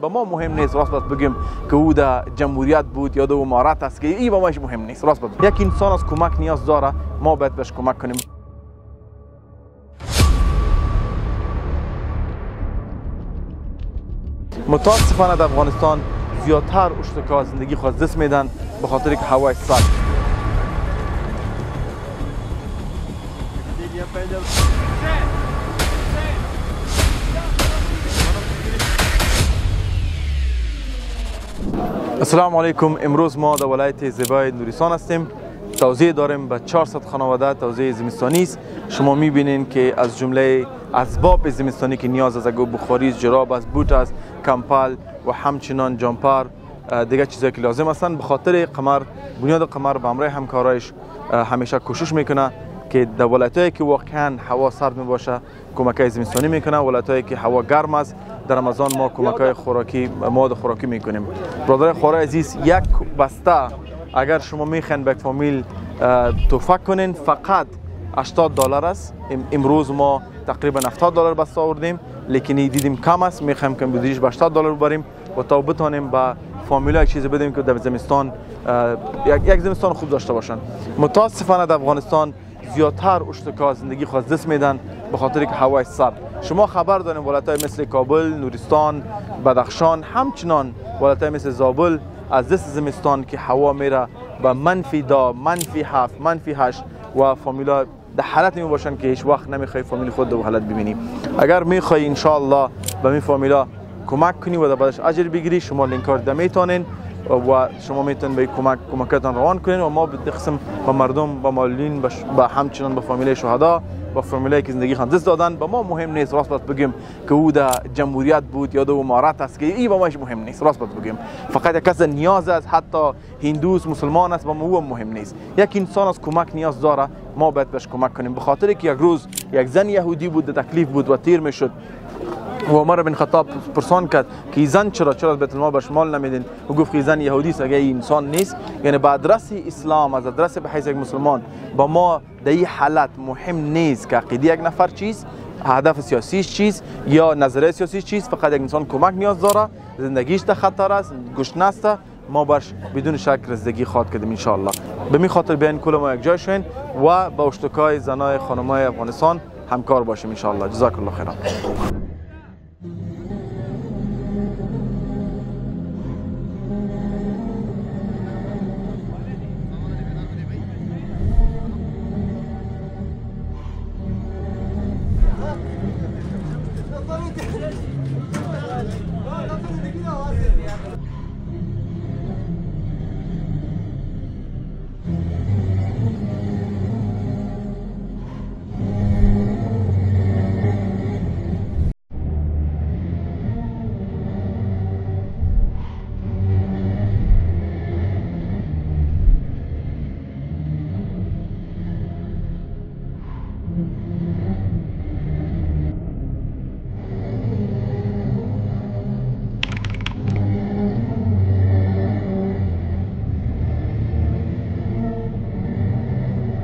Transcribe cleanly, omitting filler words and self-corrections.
با ما مهم نیست راست باید بگیم که او در جمهوریت بود یا در امارت است که این با ماش مهم نیست. راست باید یک انسان از کمک نیاز داره، ما باید بهش کمک کنیم. متاسفانه در افغانستان زیادتر اشتکا زندگی خود دست میدن به خاطر که هوای سرد. السلام علیکم. امروز ما در ولایت زیبای نوریستان هستیم. توزیع داریم به 400 خانواده توزیع زمستانی است. شما میبینین که از جمله اسباب زمستانی که نیاز است، اگه بخاری، جراب است، بوت است، کمپل و همچنان جامپر، دیگه چیزایی که لازم هستند. به خاطر قمر، بنیاد قمر به همراه همکارایش همیشه کوشش میکنه که در ولایتایی که واقعا هوا سرد میباشه کمکای زمستانی میکنه. ولایتایی که هوا گرم است در رمضان ما کمکای خوراکی، مواد خوراکی میکنیم. برادر خواره عزیز، یک بسته اگر شما میخواین به یک فامیل تحفه کنین فقط $80 است. امروز ما تقریبا $70 بسته آوردیم، لیکن دیدیم کم است، میخوایم که بدیش به $80 ببریم و تا بتونیم به فامیلا چیزی بدیم که در زمستان یک زمستان خوب داشته باشن. متاسفانه در افغانستان زیادتر اشتکا زندگی خود دست میدن به خاطر که هوای سرد. شما خبر دارین ولایت‌های مثل کابل، نورستان، بدخشان، همچنان ولایت‌های مثل زابل از دست زمستان که هوا میره به -10، -7، -8 و فامیلا در حالت می باشن که هیچ وقت نمیخوای فامیل خود در حالت ببینی. اگر میخوای ان شاء الله به می فامیلا کمک کنی و در بعدش اجر بگیری، شما لینک کار میتونین و شما میتونین به کمکتان روان کنین و ما به قسم با مردم، با مالین، با همچنان با فامیل شهدا، با فامیلایی که زندگی خان دست دادن. با ما مهم نیست راست باید بگیم که او در جمهوریت بود یا در امارت است که این با ماش مهم نیست. راست باید بگیم فقط یک کس نیاز است، حتی هندوس مسلمان است، با ما او مهم نیست. یک انسان از کمک نیاز داره، ما باید بهش کمک کنیم. به خاطر که یک روز یک زن یهودی بود در تکلیف بود و تیر میشد و عمر بن خطاب پرسان کرد که زن چرا از بیت المال بهش مال نمیدین؟ و گفت که زن یهودی است، اگه انسان نیست. یعنی به ادرس اسلام، از ادرس به حیث یک مسلمان، با ما در این حالت مهم نیست که عقیده یک نفر چیست، هدف سیاسیش چیست یا نظریه سیاسیش چیست. فقط یک انسان کمک نیاز داره، زندگیش در خطر است، گشنه است، ما باش بدون شک رسیدگی خواهد کردیم ان شاء الله. به می خاطر بیان کل ما یک جای شوین و با اشتکای زنای خانمای افغانستان همکار باشیم ان شاء الله. جزاک الله خیرا.